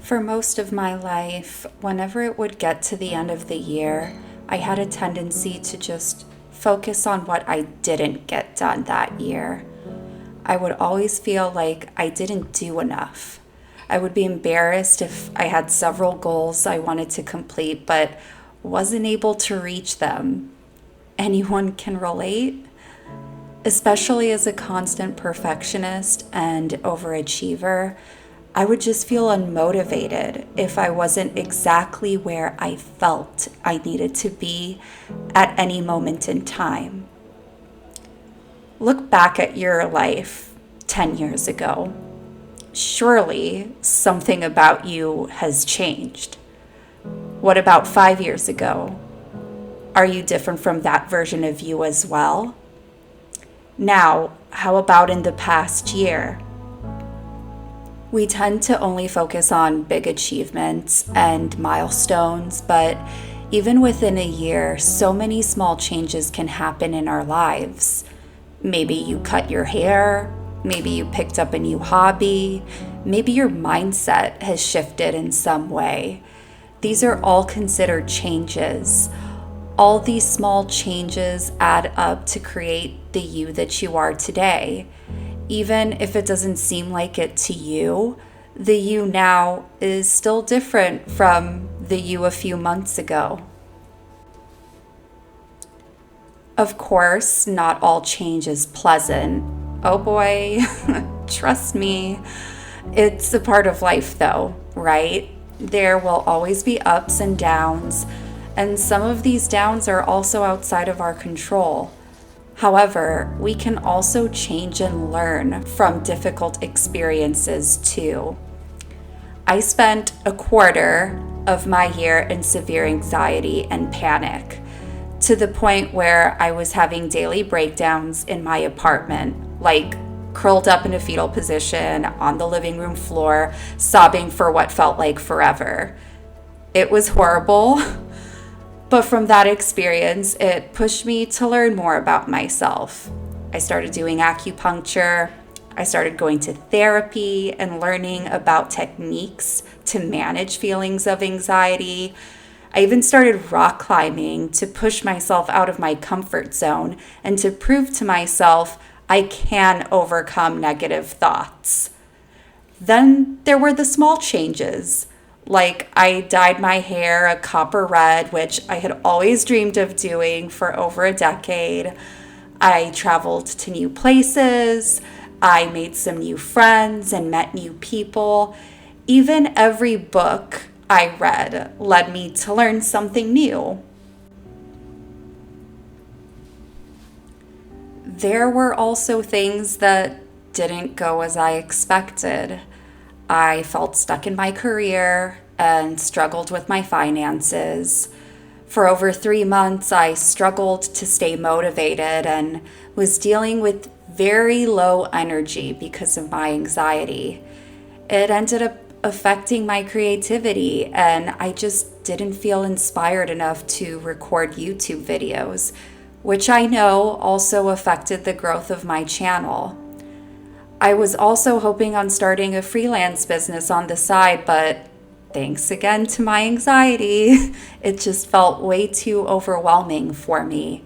For most of my life, whenever it would get to the end of the year, I had a tendency to just focus on what I didn't get done that year. I would always feel like I didn't do enough. I would be embarrassed if I had several goals I wanted to complete but wasn't able to reach them. Anyone can relate? Especially as a constant perfectionist and overachiever, I would just feel unmotivated if I wasn't exactly where I felt I needed to be at any moment in time. Look back at your life 10 years ago. Surely something about you has changed. What about 5 years ago? Are you different from that version of you as well? Now, how about in the past year? We tend to only focus on big achievements and milestones, but even within a year, so many small changes can happen in our lives. Maybe you cut your hair, maybe you picked up a new hobby, maybe your mindset has shifted in some way. These are all considered changes. All these small changes add up to create the you that you are today. Even if it doesn't seem like it to you, the you now is still different from the you a few months ago. Of course, not all change is pleasant. Oh boy, trust me. It's a part of life though, right? There will always be ups and downs, and some of these downs are also outside of our control. However, we can also change and learn from difficult experiences too. I spent a quarter of my year in severe anxiety and panic, to the point where I was having daily breakdowns in my apartment, like curled up in a fetal position on the living room floor, sobbing for what felt like forever. It was horrible. But from that experience, it pushed me to learn more about myself. I started doing acupuncture. I started going to therapy and learning about techniques to manage feelings of anxiety. I even started rock climbing to push myself out of my comfort zone and to prove to myself I can overcome negative thoughts. Then there were the small changes. Like I dyed my hair a copper red, which I had always dreamed of doing for over a decade. I traveled to new places. I made some new friends and met new people. Even every book I read led me to learn something new. There were also things that didn't go as I expected. I felt stuck in my career and struggled with my finances. For over 3 months, I struggled to stay motivated and was dealing with very low energy because of my anxiety. It ended up affecting my creativity, and I just didn't feel inspired enough to record YouTube videos, which I know also affected the growth of my channel. I was also hoping on starting a freelance business on the side, but thanks again to my anxiety, it just felt way too overwhelming for me.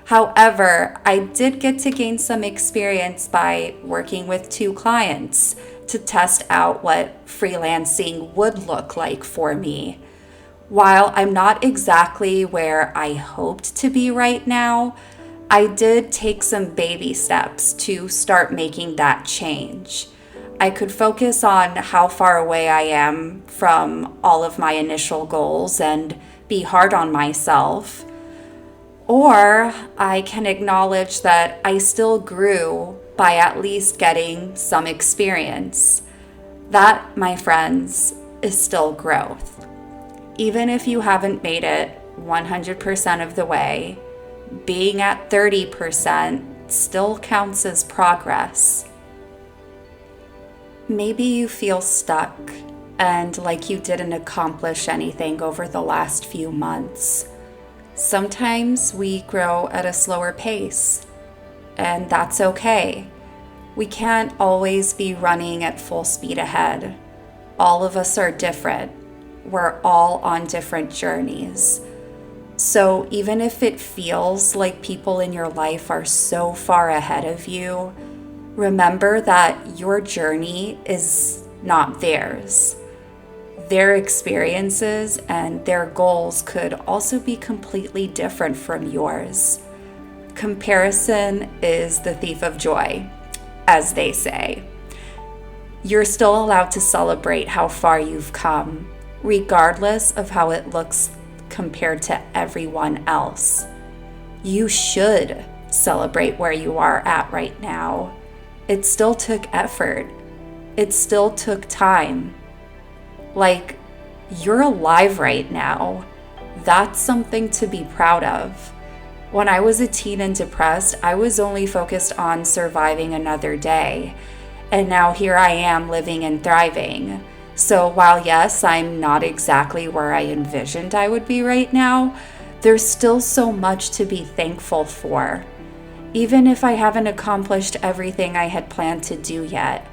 However, I did get to gain some experience by working with 2 clients to test out what freelancing would look like for me. While I'm not exactly where I hoped to be right now, I did take some baby steps to start making that change. I could focus on how far away I am from all of my initial goals and be hard on myself. Or I can acknowledge that I still grew by at least getting some experience. That, my friends, is still growth. Even if you haven't made it 100% of the way, being at 30% still counts as progress. Maybe you feel stuck and like you didn't accomplish anything over the last few months. Sometimes we grow at a slower pace, and that's okay. We can't always be running at full speed ahead. All of us are different. We're all on different journeys. So even if it feels like people in your life are so far ahead of you, remember that your journey is not theirs. Their experiences and their goals could also be completely different from yours. Comparison is the thief of joy, as they say. You're still allowed to celebrate how far you've come, regardless of how it looks compared to everyone else. You should celebrate where you are at right now. It still took effort. It still took time. Like, you're alive right now. That's something to be proud of. When I was a teen and depressed, I was only focused on surviving another day. And now here I am living and thriving. So while yes, I'm not exactly where I envisioned I would be right now, there's still so much to be thankful for. Even if I haven't accomplished everything I had planned to do yet,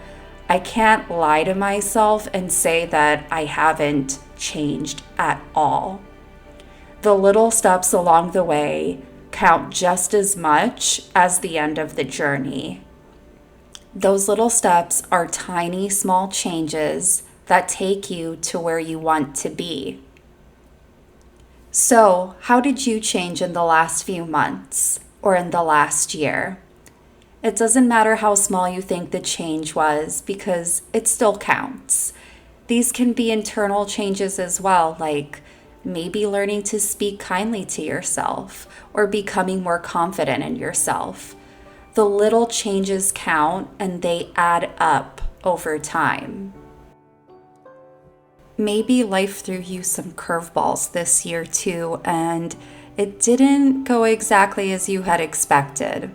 I can't lie to myself and say that I haven't changed at all. The little steps along the way count just as much as the end of the journey. Those little steps are tiny, small changes that take you to where you want to be. So, how did you change in the last few months or in the last year? It doesn't matter how small you think the change was because it still counts. These can be internal changes as well, like maybe learning to speak kindly to yourself or becoming more confident in yourself. The little changes count and they add up over time. Maybe life threw you some curveballs this year too, and it didn't go exactly as you had expected.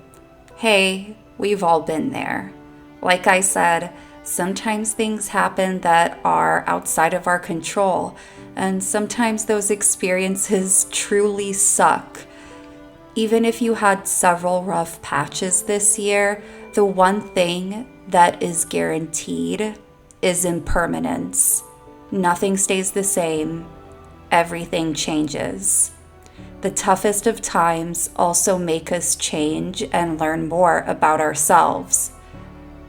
Hey, we've all been there. Like I said, sometimes things happen that are outside of our control, and sometimes those experiences truly suck. Even if you had several rough patches this year, the one thing that is guaranteed is impermanence. Nothing stays the same. Everything changes. The toughest of times also make us change and learn more about ourselves.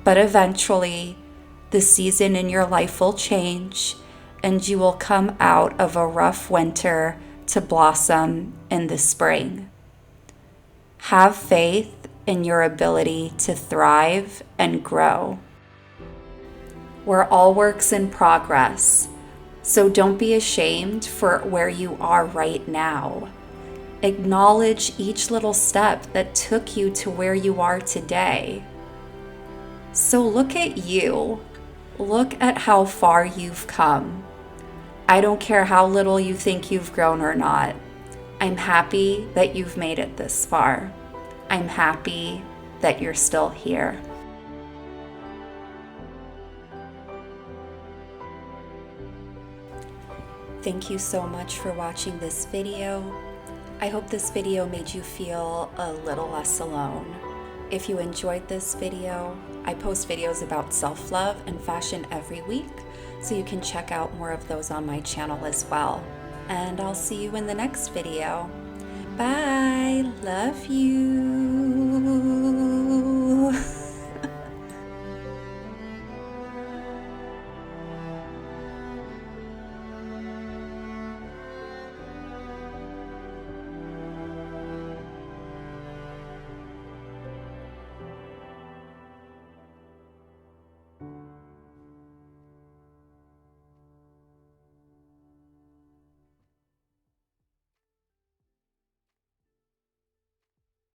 But eventually, the season in your life will change, and you will come out of a rough winter to blossom in the spring. Have faith in your ability to thrive and grow. We're all works in progress, so don't be ashamed for where you are right now. Acknowledge each little step that took you to where you are today. So look at you. Look at how far you've come. I don't care how little you think you've grown or not. I'm happy that you've made it this far. I'm happy that you're still here. Thank you so much for watching this video. I hope this video made you feel a little less alone. If you enjoyed this video, I post videos about self-love and fashion every week, so you can check out more of those on my channel as well. And I'll see you in the next video. Bye! Love you!